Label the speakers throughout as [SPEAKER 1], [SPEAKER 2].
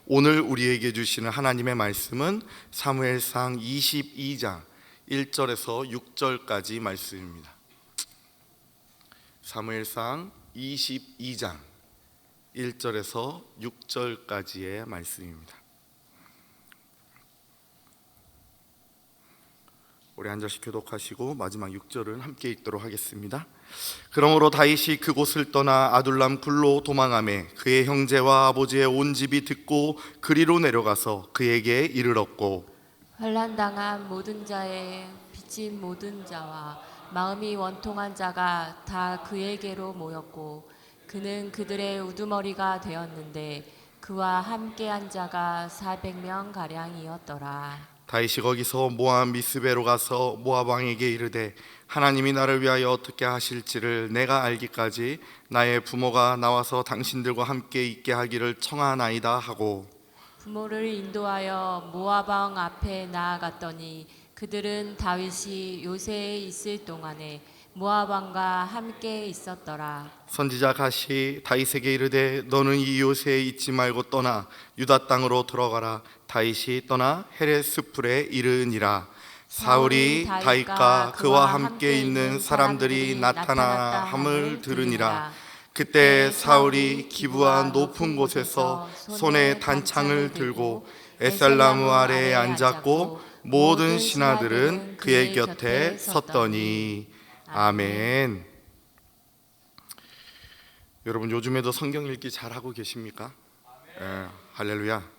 [SPEAKER 1] 오늘 우리에게 주시는 하나님의 말씀은 사무엘상 22장 1절에서 6절까지 말씀입니다. 사무엘상 22장 1절에서 6절까지의 말씀입니다. 우리 한 절씩 교독하시고 마지막 6절은 함께 읽도록 하겠습니다. 그러므로 다윗이 그곳을 떠나 아둘람 굴로 도망하매 그의 형제와 아버지의 온 집이 듣고 그리로 내려가서 그에게 이르렀고,
[SPEAKER 2] 환난당한 모든 자의 빚진 모든 자와 마음이 원통한 자가 다 그에게로 모였고 그는 그들의 우두머리가 되었는데 그와 함께한 자가 400명 가량이었더라.
[SPEAKER 1] 다윗이 거기서 모압 미스베로 가서 모압 왕에게 이르되 하나님이 나를 위하여 어떻게 하실지를 내가 알기까지 나의 부모가 나와서 당신들과 함께 있게 하기를 청하나이다 하고,
[SPEAKER 2] 부모를 인도하여 모압 왕 앞에 나아갔더니 그들은 다윗이 요새에 있을 동안에 모압 왕과 함께 있었더라.
[SPEAKER 1] 선지자 갓이 다윗에게 이르되 너는 이 요새에 있지 말고 떠나 유다 땅으로 들어가라. 다윗이 떠나 헤레스풀에 이르니라. 사울이 다윗과 그와 함께 있는 사람들이 나타나함을 들으니라. 그때 사울이 기브아 높은 곳에서 손에 단창을 들고 에살나무 아래에 앉았고 모든 신하들은 그의 곁에 섰더니. 아멘. 여러분, 요즘에도 성경 읽기 잘하고 계십니까? 할렐루야.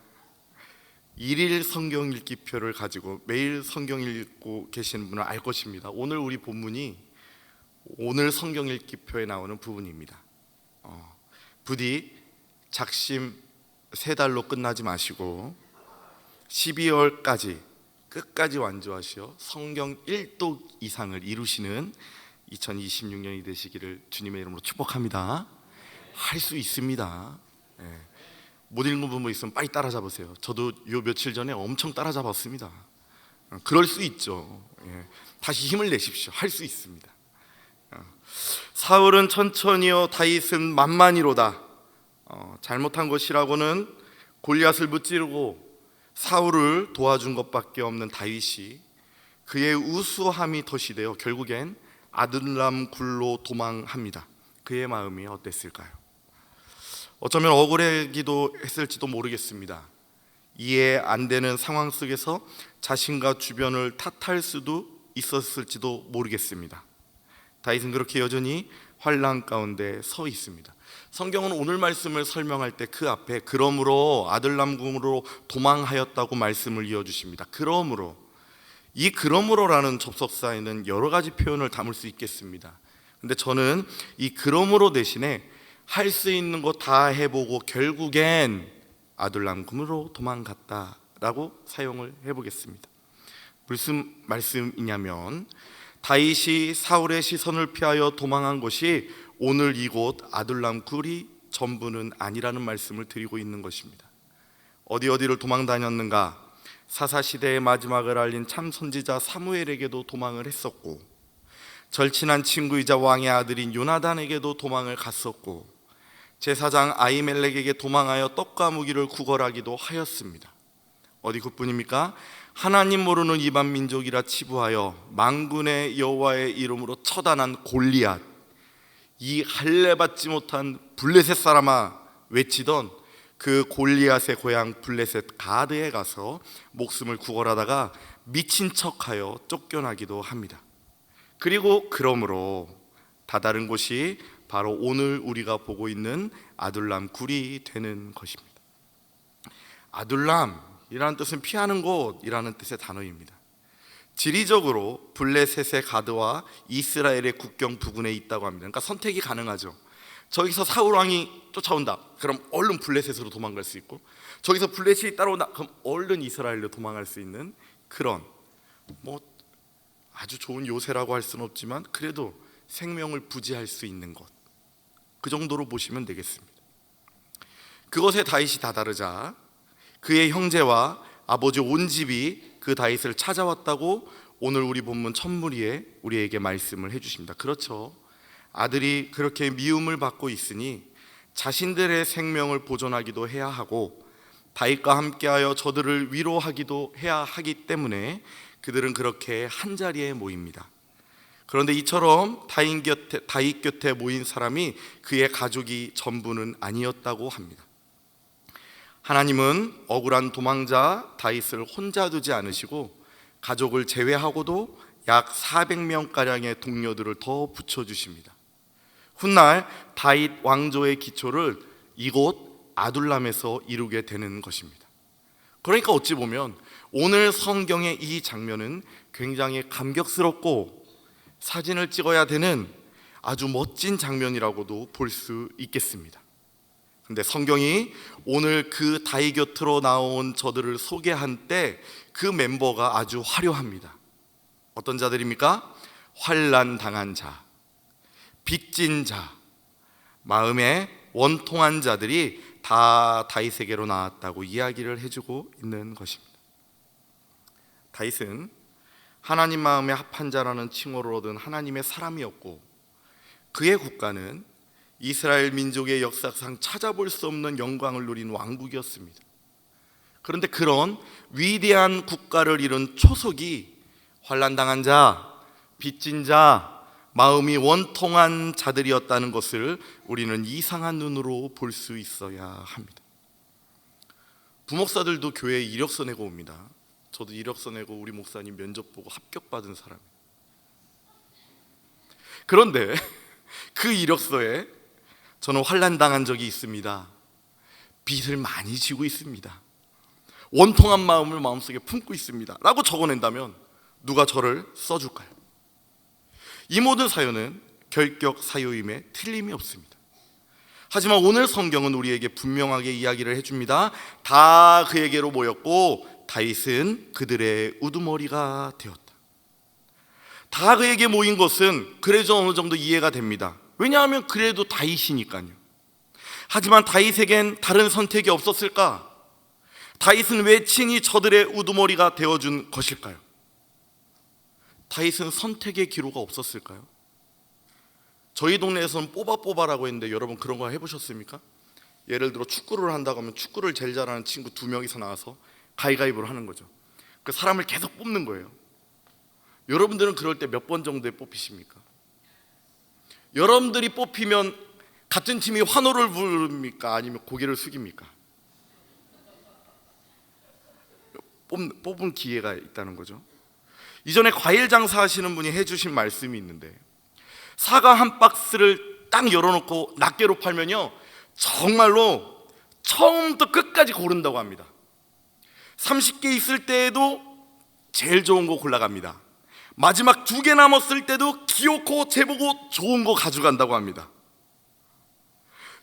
[SPEAKER 1] 일일 성경 읽기표를 가지고 매일 성경 읽고 계시는 분은 알 것입니다. 오늘 우리 본문이 오늘 성경 읽기표에 나오는 부분입니다. 부디 작심 3달로 끝나지 마시고 12월까지 끝까지 완주하시어 성경 1독 이상을 이루시는 2026년이 되시기를 주님의 이름으로 축복합니다. 할 수 있습니다. 못 읽는 부분 있으면 빨리 따라잡으세요. 저도 요 며칠 전에 엄청 따라잡았습니다. 그럴 수 있죠. 다시 힘을 내십시오. 할 수 있습니다. 사울은 천천히요 다윗은 만만히로다. 잘못한 것이라고는 골리앗을 무찌르고 사울을 도와준 것밖에 없는 다윗이 그의 우수함이 덫이 되어 결국엔 아둘람 굴로 도망합니다. 그의 마음이 어땠을까요? 어쩌면 억울하기도 했을지도 모르겠습니다. 이해 안 되는 상황 속에서 자신과 주변을 탓할 수도 있었을지도 모르겠습니다. 다윗은 그렇게 여전히 환난 가운데 서 있습니다. 성경은 오늘 말씀을 설명할 때 그 앞에 그러므로 아둘람궁으로 도망하였다고 말씀을 이어주십니다. 그러므로, 이 그러므로라는 접속사에는 여러 가지 표현을 담을 수 있겠습니다. 근데 저는 이 그러므로 대신에 할 수 있는 거 다 해보고 결국엔 아둘람궁으로 도망갔다라고 사용을 해보겠습니다. 무슨 말씀이냐면 다윗이 사울의 시선을 피하여 도망한 것이 오늘 이곳 아둘람 굴이 전부는 아니라는 말씀을 드리고 있는 것입니다. 어디를 도망 다녔는가? 사사시대의 마지막을 알린 참 선지자 사무엘에게도 도망을 했었고, 절친한 친구이자 왕의 아들인 요나단에게도 도망을 갔었고, 제사장 아히멜렉에게 도망하여 떡과 무기를 구걸하기도 하였습니다. 어디 그뿐입니까? 하나님 모르는 이방 민족이라 치부하여 만군의 여호와의 이름으로 처단한 골리앗, 이 할례받지 못한 블레셋 사람아 외치던 그 골리앗의 고향 블레셋 가드에 가서 목숨을 구걸하다가 미친 척하여 쫓겨나기도 합니다. 그리고 그러므로 다다른 곳이 바로 오늘 우리가 보고 있는 아둘람 굴이 되는 것입니다. 아둘람이라는 뜻은 피하는 곳이라는 뜻의 단어입니다. 지리적으로 블레셋의 가드와 이스라엘의 국경 부근에 있다고 합니다. 그러니까 선택이 가능하죠. 저기서 사울 왕이 쫓아온다, 그럼 얼른 블레셋으로 도망갈 수 있고, 저기서 블레셋이 따라온다, 그럼 얼른 이스라엘로 도망갈 수 있는 그런, 아주 좋은 요새라고 할 수는 없지만 그래도 생명을 부지할 수 있는 곳, 그 정도로 보시면 되겠습니다. 그것에 다윗이 다다르자 그의 형제와 아버지 온 집이 그 다윗을 찾아왔다고 오늘 우리 본문 첫무리에 우리에게 말씀을 해주십니다. 그렇죠. 아들이 그렇게 미움을 받고 있으니 자신들의 생명을 보존하기도 해야 하고 다윗과 함께하여 저들을 위로하기도 해야 하기 때문에 그들은 그렇게 한자리에 모입니다. 그런데 이처럼 다윗 곁에 모인 사람이 그의 가족이 전부는 아니었다고 합니다. 하나님은 억울한 도망자 다윗을 혼자 두지 않으시고 가족을 제외하고도 약 400명가량의 동료들을 더 붙여주십니다. 훗날 다윗 왕조의 기초를 이곳 아둘람에서 이루게 되는 것입니다. 그러니까 어찌 보면 오늘 성경의 이 장면은 굉장히 감격스럽고 사진을 찍어야 되는 아주 멋진 장면이라고도 볼 수 있겠습니다. 근데 성경이 오늘 그 다윗 곁으로 나온 저들을 소개한 때 그 멤버가 아주 화려합니다. 어떤 자들입니까? 환난 당한 자, 빚진 자, 마음에 원통한 자들이 다 다윗에게로 나왔다고 이야기를 해주고 있는 것입니다. 다윗은 하나님 마음에 합한 자라는 칭호를 얻은 하나님의 사람이었고 그의 국가는 이스라엘 민족의 역사상 찾아볼 수 없는 영광을 누린 왕국이었습니다. 그런데 그런 위대한 국가를 이룬 초석이 환난당한 자, 빚진 자, 마음이 원통한 자들이었다는 것을 우리는 이상한 눈으로 볼 수 있어야 합니다. 부목사들도 교회에 이력서 내고 옵니다. 저도 이력서 내고 우리 목사님 면접 보고 합격받은 사람이에요. 그런데 그 이력서에 저는 환난당한 적이 있습니다. 빚을 많이 지고 있습니다. 원통한 마음을 마음속에 품고 있습니다 라고 적어낸다면 누가 저를 써줄까요? 이 모든 사연은 결격 사유임에 틀림이 없습니다. 하지만 오늘 성경은 우리에게 분명하게 이야기를 해줍니다. 다 그에게로 모였고 다윗은 그들의 우두머리가 되었다. 다 그에게 모인 것은 그래도 어느 정도 이해가 됩니다. 왜냐하면 그래도 다윗이니까요. 하지만 다윗에겐 다른 선택이 없었을까? 다윗은 왜 친히 저들의 우두머리가 되어준 것일까요? 다윗은 선택의 기로가 없었을까요? 저희 동네에서는 뽑아라고 했는데 여러분 그런 거 해보셨습니까? 예를 들어 축구를 한다고 하면 축구를 제일 잘하는 친구 2명이서 나와서 가위가위보를 하는 거죠. 그 사람을 계속 뽑는 거예요. 여러분들은 그럴 때 몇 번 정도에 뽑히십니까? 여러분들이 뽑히면 같은 팀이 환호를 부릅니까? 아니면 고개를 숙입니까? 뽑은 기회가 있다는 거죠. 이전에 과일 장사하시는 분이 해주신 말씀이 있는데 사과 한 박스를 딱 열어놓고 낱개로 팔면요 정말로 처음부터 끝까지 고른다고 합니다. 30개 있을 때에도 제일 좋은 거 골라갑니다. 마지막 2개 남았을 때도 기어코 재보고 좋은 거 가져간다고 합니다.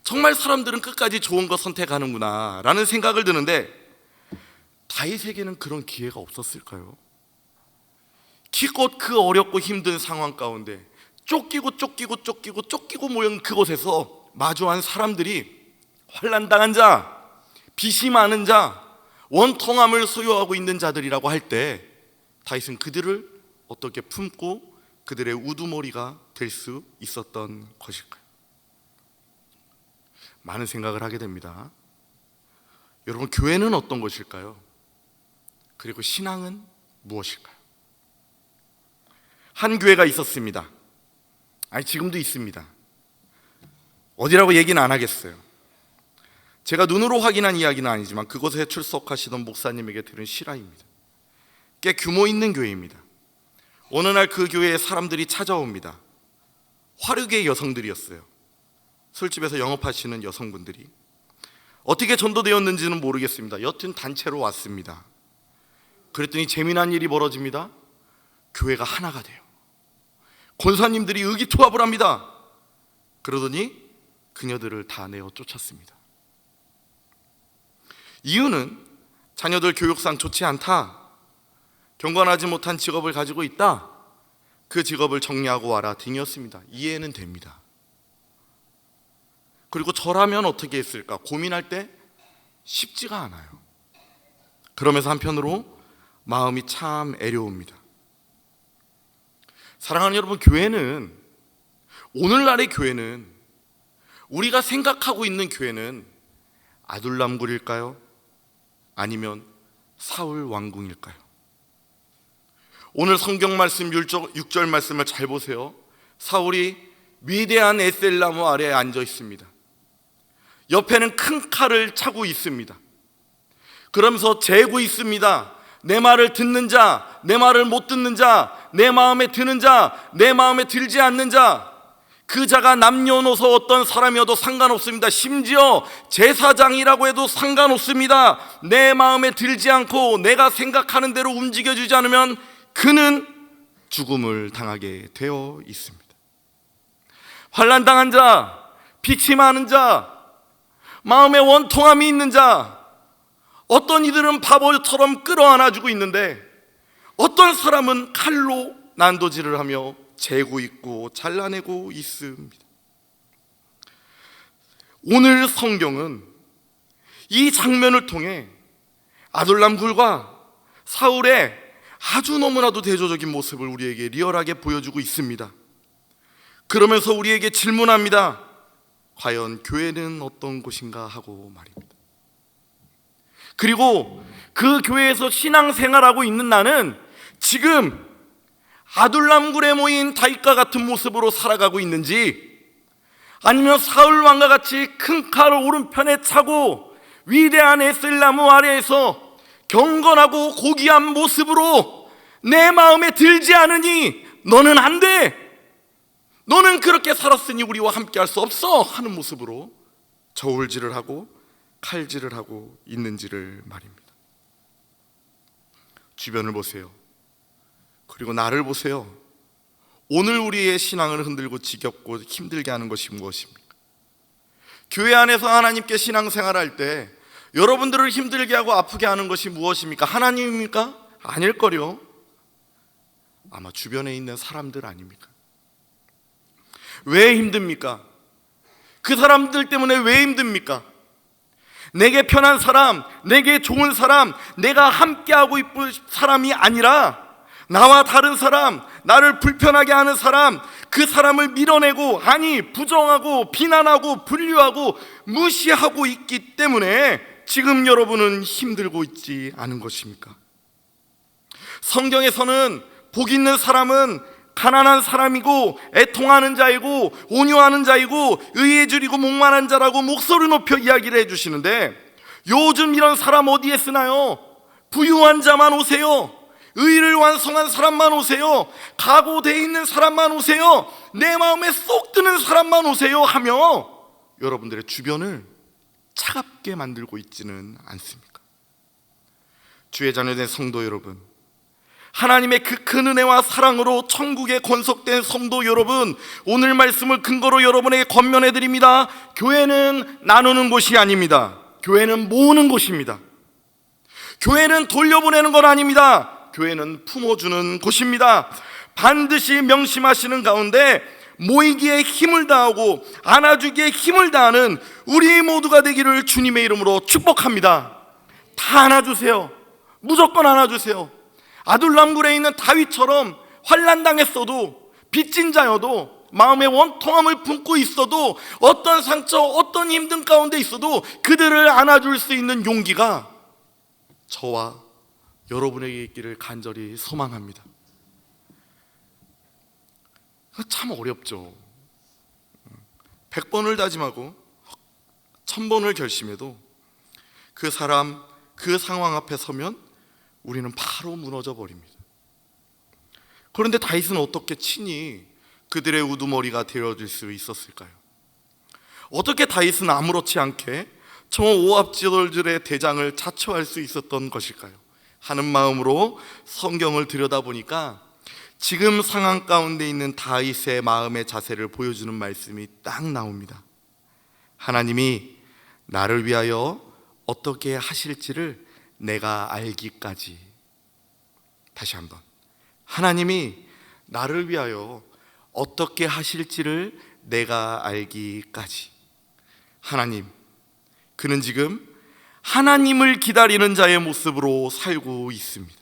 [SPEAKER 1] 정말 사람들은 끝까지 좋은 거 선택하는구나 라는 생각을 드는데 다윗에게는 그런 기회가 없었을까요? 기껏 그 어렵고 힘든 상황 가운데 쫓기고 모인 그곳에서 마주한 사람들이 환난당한 자, 빚이 많은 자, 원통함을 소유하고 있는 자들이라고 할 때 다윗은 그들을 어떻게 품고 그들의 우두머리가 될 수 있었던 것일까요? 많은 생각을 하게 됩니다. 여러분, 교회는 어떤 것일까요? 그리고 신앙은 무엇일까요? 한 교회가 있었습니다. 아니, 지금도 있습니다. 어디라고 얘기는 안 하겠어요. 제가 눈으로 확인한 이야기는 아니지만 그곳에 출석하시던 목사님에게 들은 실화입니다. 꽤 규모 있는 교회입니다. 어느 날 그 교회에 사람들이 찾아옵니다. 화류계 여성들이었어요. 술집에서 영업하시는 여성분들이. 어떻게 전도되었는지는 모르겠습니다. 여튼 단체로 왔습니다. 그랬더니 재미난 일이 벌어집니다. 교회가 하나가 돼요. 권사님들이 의기투합을 합니다. 그러더니 그녀들을 다 내어 쫓았습니다. 이유는 자녀들 교육상 좋지 않다, 경건하지 못한 직업을 가지고 있다, 그 직업을 정리하고 와라 등이었습니다. 이해는 됩니다. 그리고 저라면 어떻게 했을까 고민할 때 쉽지가 않아요. 그러면서 한편으로 마음이 참 애려옵니다. 사랑하는 여러분, 교회는, 오늘날의 교회는, 우리가 생각하고 있는 교회는 아둘람굴일까요? 아니면 사울 왕궁일까요? 오늘 성경 말씀 6절 말씀을 잘 보세요. 사울이 위대한 에셀나무 아래에 앉아 있습니다. 옆에는 큰 칼을 차고 있습니다. 그러면서 재고 있습니다. 내 말을 듣는 자, 내 말을 못 듣는 자, 내 마음에 드는 자, 내 마음에 들지 않는 자, 그 자가 남녀노소 어떤 사람이어도 상관없습니다. 심지어 제사장이라고 해도 상관없습니다. 내 마음에 들지 않고 내가 생각하는 대로 움직여주지 않으면 그는 죽음을 당하게 되어 있습니다. 환난당한 자, 비침하는 자, 마음에 원통함이 있는 자, 어떤 이들은 바보처럼 끌어안아주고 있는데 어떤 사람은 칼로 난도질을 하며 재고 있고 잘라내고 있습니다. 오늘 성경은 이 장면을 통해 아둘람 굴과 사울의 아주 너무나도 대조적인 모습을 우리에게 리얼하게 보여주고 있습니다. 그러면서 우리에게 질문합니다. 과연 교회는 어떤 곳인가 하고 말입니다. 그리고 그 교회에서 신앙생활하고 있는 나는 지금 아둘람굴에 모인 다윗과 같은 모습으로 살아가고 있는지, 아니면 사울 왕과 같이 큰 칼을 오른편에 차고 위대한 에셀나무 아래에서 경건하고 고귀한 모습으로 내 마음에 들지 않으니 너는 안 돼, 너는 그렇게 살았으니 우리와 함께 할 수 없어 하는 모습으로 저울질을 하고 칼질을 하고 있는지를 말입니다. 주변을 보세요. 그리고 나를 보세요. 오늘 우리의 신앙을 흔들고 지겹고 힘들게 하는 것이 무엇입니까? 교회 안에서 하나님께 신앙생활할 때 여러분들을 힘들게 하고 아프게 하는 것이 무엇입니까? 하나님입니까? 아닐걸요. 아마 주변에 있는 사람들 아닙니까? 왜 힘듭니까? 그 사람들 때문에 왜 힘듭니까? 내게 편한 사람, 내게 좋은 사람, 내가 함께하고 있을 사람이 아니라 나와 다른 사람, 나를 불편하게 하는 사람, 그 사람을 밀어내고, 아니 부정하고 비난하고 분류하고 무시하고 있기 때문에 지금 여러분은 힘들고 있지 않은 것입니까? 성경에서는 복 있는 사람은 가난한 사람이고 애통하는 자이고 온유하는 자이고 의에 줄이고 목마른 자라고 목소리 높여 이야기를 해주시는데, 요즘 이런 사람 어디에 쓰나요? 부유한 자만 오세요. 의를 완성한 사람만 오세요. 각오되어 있는 사람만 오세요. 내 마음에 쏙 드는 사람만 오세요 하며 여러분들의 주변을 차갑게 만들고 있지는 않습니까? 주의 자녀된 성도 여러분, 하나님의 그 큰 은혜와 사랑으로 천국에 권속된 성도 여러분, 오늘 말씀을 근거로 여러분에게 권면해 드립니다. 교회는 나누는 곳이 아닙니다. 교회는 모으는 곳입니다. 교회는 돌려보내는 건 아닙니다. 교회는 품어주는 곳입니다. 반드시 명심하시는 가운데 모이기에 힘을 다하고 안아주기에 힘을 다하는 우리 모두가 되기를 주님의 이름으로 축복합니다. 다 안아주세요. 무조건 안아주세요. 아둘람굴에 있는 다윗처럼 환난당했어도 빚진 자여도 마음의 원통함을 품고 있어도 어떤 상처, 어떤 힘든 가운데 있어도 그들을 안아줄 수 있는 용기가 저와 여러분에게 있기를 간절히 소망합니다. 참 어렵죠. 100번을 다짐하고 1000번을 결심해도 그 사람, 그 상황 앞에 서면 우리는 바로 무너져 버립니다. 그런데 다윗은 어떻게 친히 그들의 우두머리가 되어줄 수 있었을까요? 어떻게 다윗은 아무렇지 않게 저 오합지졸들의 대장을 자처할 수 있었던 것일까요? 하는 마음으로 성경을 들여다보니까 지금 상황 가운데 있는 다윗의 마음의 자세를 보여주는 말씀이 딱 나옵니다. 하나님이 나를 위하여 어떻게 하실지를 내가 알기까지. 다시 한번, 하나님이 나를 위하여 어떻게 하실지를 내가 알기까지. 하나님, 그는 지금 하나님을 기다리는 자의 모습으로 살고 있습니다.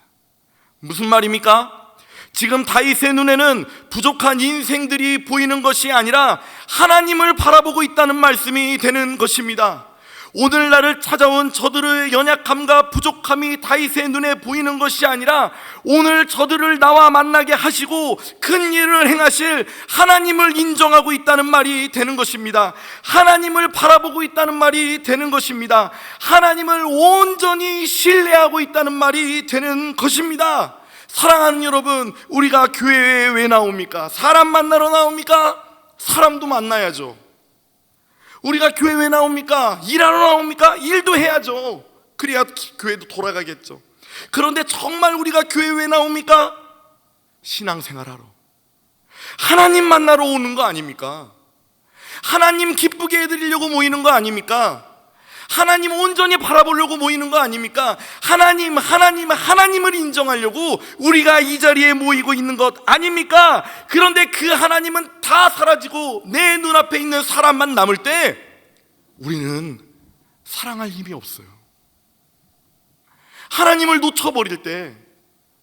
[SPEAKER 1] 무슨 말입니까? 지금 다윗의 눈에는 부족한 인생들이 보이는 것이 아니라 하나님을 바라보고 있다는 말씀이 되는 것입니다. 오늘날을 찾아온 저들의 연약함과 부족함이 다윗의 눈에 보이는 것이 아니라 오늘 저들을 나와 만나게 하시고 큰 일을 행하실 하나님을 인정하고 있다는 말이 되는 것입니다. 하나님을 바라보고 있다는 말이 되는 것입니다. 하나님을 온전히 신뢰하고 있다는 말이 되는 것입니다. 사랑하는 여러분, 우리가 교회에 왜 나옵니까? 사람 만나러 나옵니까? 사람도 만나야죠. 우리가 교회 왜 나옵니까? 일하러 나옵니까? 일도 해야죠. 그래야 교회도 돌아가겠죠. 그런데 정말 우리가 교회 왜 나옵니까? 신앙생활하러, 하나님 만나러 오는 거 아닙니까? 하나님 기쁘게 해드리려고 모이는 거 아닙니까? 하나님 온전히 바라보려고 모이는 거 아닙니까? 하나님을 인정하려고 우리가 이 자리에 모이고 있는 것 아닙니까? 그런데 그 하나님은 다 사라지고 내 눈앞에 있는 사람만 남을 때 우리는 사랑할 힘이 없어요. 하나님을 놓쳐버릴 때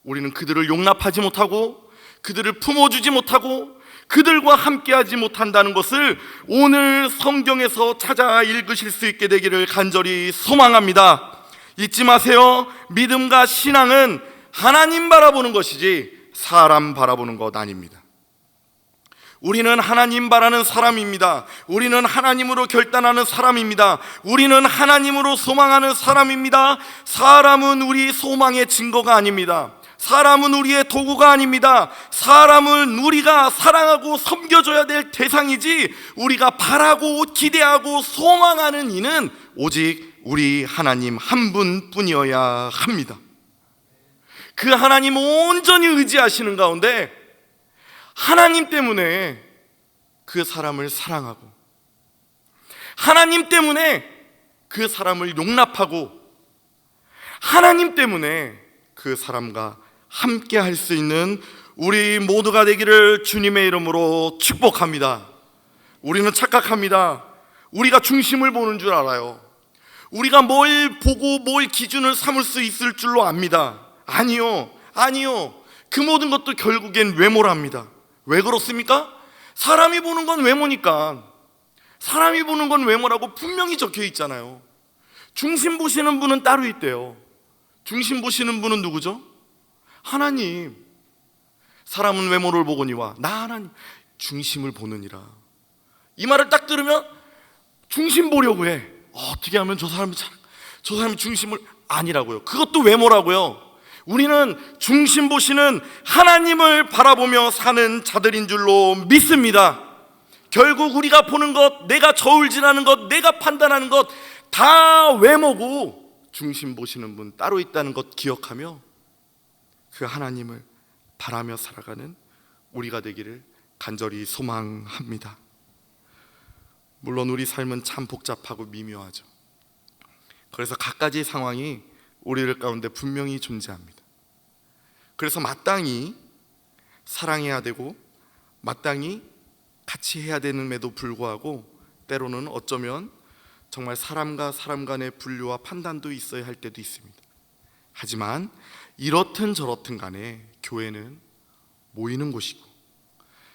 [SPEAKER 1] 우리는 그들을 용납하지 못하고 그들을 품어주지 못하고 그들과 함께하지 못한다는 것을 오늘 성경에서 찾아 읽으실 수 있게 되기를 간절히 소망합니다. 잊지 마세요. 믿음과 신앙은 하나님 바라보는 것이지 사람 바라보는 것 아닙니다. 우리는 하나님 바라는 사람입니다. 우리는 하나님으로 결단하는 사람입니다. 우리는 하나님으로 소망하는 사람입니다. 사람은 우리 소망의 증거가 아닙니다. 사람은 우리의 도구가 아닙니다. 사람은 우리가 사랑하고 섬겨줘야 될 대상이지 우리가 바라고 기대하고 소망하는 이는 오직 우리 하나님 한 분뿐이어야 합니다. 그 하나님 온전히 의지하시는 가운데 하나님 때문에 그 사람을 사랑하고 하나님 때문에 그 사람을 용납하고 하나님 때문에 그 사람과 함께 할 수 있는 우리 모두가 되기를 주님의 이름으로 축복합니다. 우리는 착각합니다. 우리가 중심을 보는 줄 알아요. 우리가 뭘 보고 뭘 기준을 삼을 수 있을 줄로 압니다. 아니요. 그 모든 것도 결국엔 외모랍니다. 왜 그렇습니까? 사람이 보는 건 외모니까. 사람이 보는 건 외모라고 분명히 적혀 있잖아요. 중심 보시는 분은 따로 있대요. 중심 보시는 분은 누구죠? 하나님. 사람은 외모를 보거니와 나 하나님 중심을 보느니라. 이 말을 딱 들으면 중심 보려고 해. 어떻게 하면 저 사람이 중심을 아니라고요. 그것도 외모라고요. 우리는 중심 보시는 하나님을 바라보며 사는 자들인 줄로 믿습니다. 결국 우리가 보는 것, 내가 저울질하는 것, 내가 판단하는 것 다 외모고 중심 보시는 분 따로 있다는 것 기억하며 그 하나님을 바라며 살아가는 우리가 되기를 간절히 소망합니다. 물론 우리 삶은 참 복잡하고 미묘하죠. 그래서 갖가지 상황이 우리들 가운데 분명히 존재합니다. 그래서 마땅히 사랑해야 되고 마땅히 같이 해야 되는데도 불구하고 때로는 어쩌면 정말 사람과 사람 간의 분류와 판단도 있어야 할 때도 있습니다. 하지만 이렇든 저렇든 간에 교회는 모이는 곳이고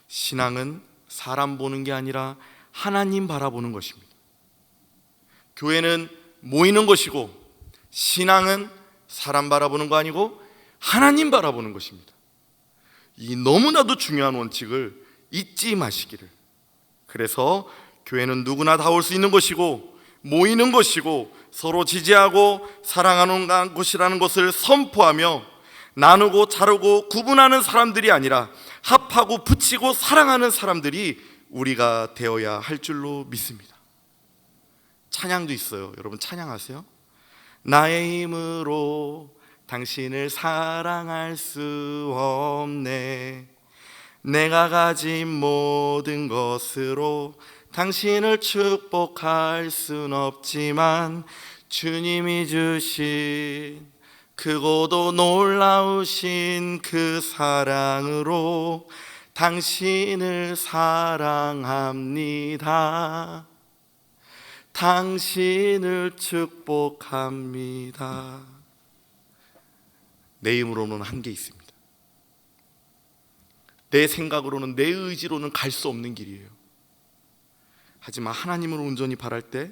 [SPEAKER 1] 신앙은 사람 보는 게 아니라 하나님 바라보는 것입니다. 교회는 모이는 것이고 신앙은 사람 바라보는 거 아니고 하나님 바라보는 것입니다. 이 너무나도 중요한 원칙을 잊지 마시기를. 그래서 교회는 누구나 다 올 수 있는 것이고 모이는 것이고 서로 지지하고 사랑하는 곳이라는 것을 선포하며 나누고 자르고 구분하는 사람들이 아니라 합하고 붙이고 사랑하는 사람들이 우리가 되어야 할 줄로 믿습니다. 찬양도 있어요. 여러분 찬양하세요. 나의 힘으로 당신을 사랑할 수 없네. 내가 가진 모든 것으로 당신을 축복할 순 없지만 주님이 주신 크고도 놀라우신 그 사랑으로 당신을 사랑합니다. 당신을 축복합니다. 내 힘으로는 한계 있습니다. 내 생각으로는, 내 의지로는 갈 수 없는 길이에요. 하지만 하나님을 온전히 바랄 때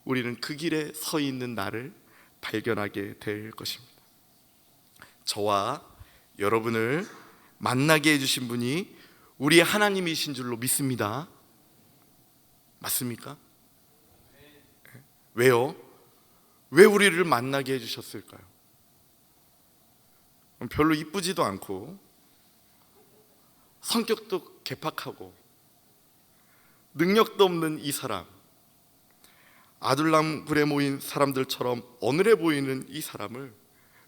[SPEAKER 1] 우리는 그 길에 서 있는 나를 발견하게 될 것입니다. 저와 여러분을 만나게 해주신 분이 우리 하나님이신 줄로 믿습니다. 맞습니까? 왜요? 왜 우리를 만나게 해주셨을까요? 별로 이쁘지도 않고 성격도 개팍하고 능력도 없는 이 사람, 아둘람 굴에 모인 사람들처럼 어눌해 보이는 이 사람을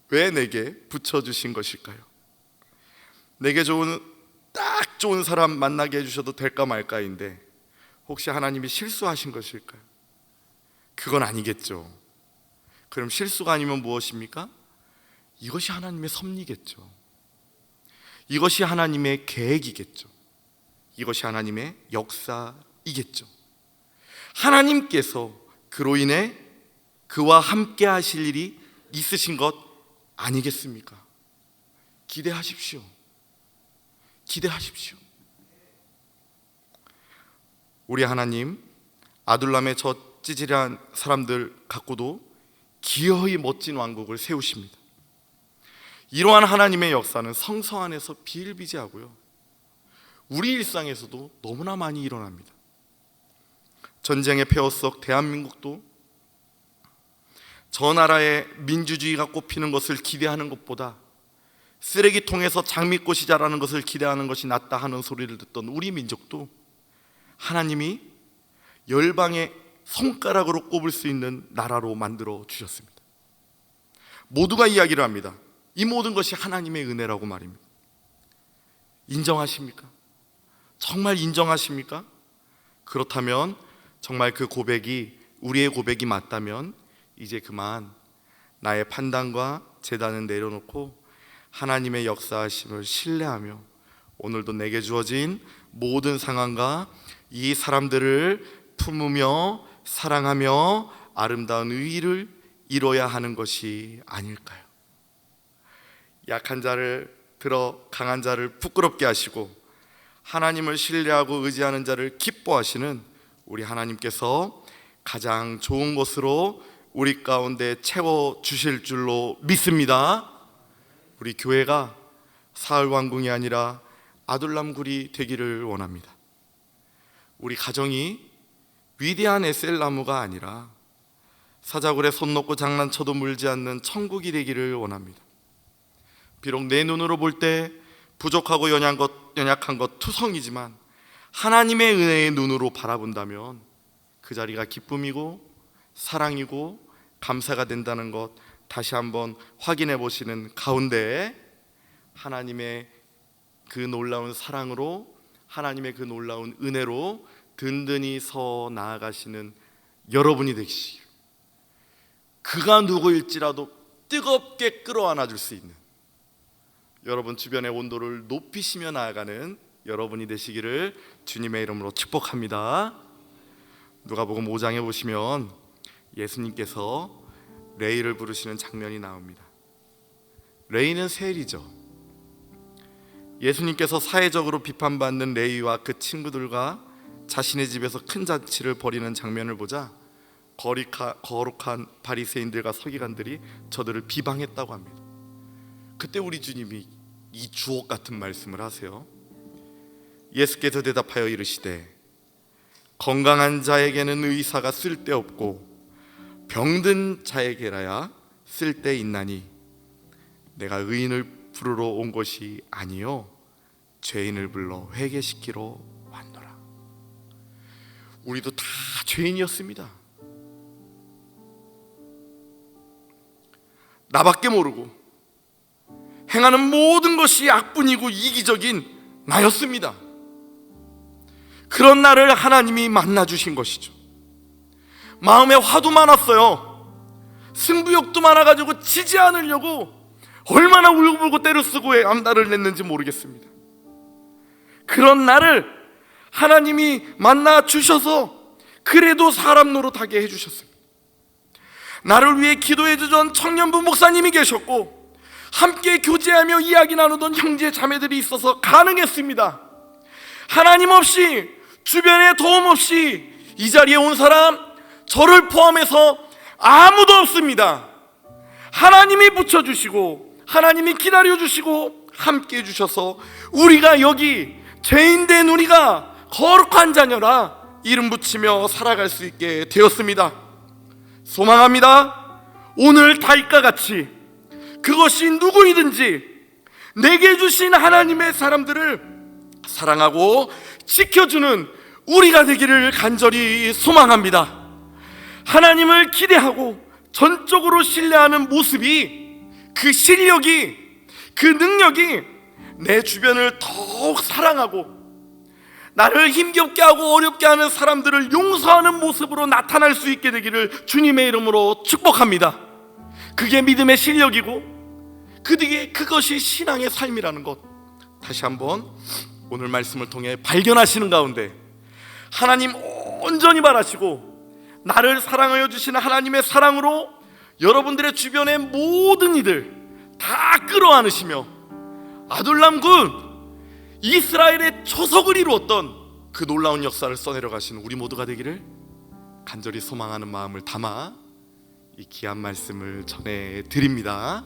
[SPEAKER 1] 왜 내게 붙여주신 것일까요? 내게 딱 좋은 사람 만나게 해주셔도 될까 말까인데 혹시 하나님이 실수하신 것일까요? 그건 아니겠죠. 그럼 실수가 아니면 무엇입니까? 이것이 하나님의 섭리겠죠. 이것이 하나님의 계획이겠죠. 이것이 하나님의 역사이겠죠. 하나님께서 그로 인해 그와 함께 하실 일이 있으신 것 아니겠습니까? 기대하십시오. 기대하십시오. 우리 하나님, 아둘람의 저 찌질한 사람들 갖고도 기어이 멋진 왕국을 세우십니다. 이러한 하나님의 역사는 성서 안에서 비일비재하고요, 우리 일상에서도 너무나 많이 일어납니다. 전쟁의 폐허 속 대한민국도 저 나라의 민주주의가 꽃피는 것을 기대하는 것보다 쓰레기통에서 장미꽃이 자라는 것을 기대하는 것이 낫다 하는 소리를 듣던 우리 민족도 하나님이 열방의 손가락으로 꼽을 수 있는 나라로 만들어 주셨습니다. 모두가 이야기를 합니다. 이 모든 것이 하나님의 은혜라고 말입니다. 인정하십니까? 정말 인정하십니까? 그렇다면 정말 그 고백이 우리의 고백이 맞다면 이제 그만 나의 판단과 재단은 내려놓고 하나님의 역사하심을 신뢰하며 오늘도 내게 주어진 모든 상황과 이 사람들을 품으며 사랑하며 아름다운 의의를 이뤄야 하는 것이 아닐까요? 약한 자를 들어 강한 자를 부끄럽게 하시고 하나님을 신뢰하고 의지하는 자를 기뻐하시는 우리 하나님께서 가장 좋은 것으로 우리 가운데 채워주실 줄로 믿습니다. 우리 교회가 사흘왕궁이 아니라 아둘람굴이 되기를 원합니다. 우리 가정이 위대한 에셀나무가 아니라 사자굴에 손 놓고 장난쳐도 물지 않는 천국이 되기를 원합니다. 비록 내 눈으로 볼 때 부족하고 연약한 것 투성이지만 하나님의 은혜의 눈으로 바라본다면 그 자리가 기쁨이고 사랑이고 감사가 된다는 것 다시 한번 확인해 보시는 가운데 하나님의 그 놀라운 사랑으로, 하나님의 그 놀라운 은혜로 든든히 서 나아가시는 여러분이 되시길, 그가 누구일지라도 뜨겁게 끌어안아 줄 수 있는 여러분 주변의 온도를 높이시며 나아가는 여러분이 되시기를 주님의 이름으로 축복합니다. 누가복음 5장에 보시면 예수님께서 레이를 부르시는 장면이 나옵니다. 레이는 세리죠. 예수님께서 사회적으로 비판받는 레이와 그 친구들과 자신의 집에서 큰 잔치를 벌이는 장면을 보자 거룩한 바리새인들과 서기관들이 저들을 비방했다고 합니다. 그때 우리 주님이 이 주옥 같은 말씀을 하세요. 예수께서 대답하여 이르시되 건강한 자에게는 의사가 쓸데없고 병든 자에게라야 쓸데있나니 내가 의인을 부르러 온 것이 아니요 죄인을 불러 회개시키러 왔노라. 우리도 다 죄인이었습니다. 나밖에 모르고 행하는 모든 것이 악뿐이고 이기적인 나였습니다. 그런 나를 하나님이 만나주신 것이죠. 마음에 화도 많았어요. 승부욕도 많아가지고 지지 않으려고 얼마나 울고불고 때를 쓰고 암달을 냈는지 모르겠습니다. 그런 나를 하나님이 만나주셔서 그래도 사람 노릇하게 해주셨습니다. 나를 위해 기도해 주던 청년부 목사님이 계셨고 함께 교제하며 이야기 나누던 형제 자매들이 있어서 가능했습니다. 하나님 없이, 주변에 도움 없이 이 자리에 온 사람 저를 포함해서 아무도 없습니다. 하나님이 붙여주시고 하나님이 기다려주시고 함께 해주셔서 우리가 여기 죄인된 우리가 거룩한 자녀라 이름 붙이며 살아갈 수 있게 되었습니다. 소망합니다. 오늘 다윗과 같이 그것이 누구이든지 내게 주신 하나님의 사람들을 사랑하고 지켜주는 우리가 되기를 간절히 소망합니다. 하나님을 기대하고 전적으로 신뢰하는 모습이, 그 실력이, 그 능력이 내 주변을 더욱 사랑하고 나를 힘겹게 하고 어렵게 하는 사람들을 용서하는 모습으로 나타날 수 있게 되기를 주님의 이름으로 축복합니다. 그게 믿음의 실력이고 그것이 신앙의 삶이라는 것, 다시 한번 오늘 말씀을 통해 발견하시는 가운데 하나님 온전히 바라시고 나를 사랑하여 주시는 하나님의 사랑으로 여러분들의 주변의 모든 이들 다 끌어안으시며 아둘람군 이스라엘의 초석을 이루었던 그 놀라운 역사를 써내려 가시는 우리 모두가 되기를 간절히 소망하는 마음을 담아 이 귀한 말씀을 전해 드립니다.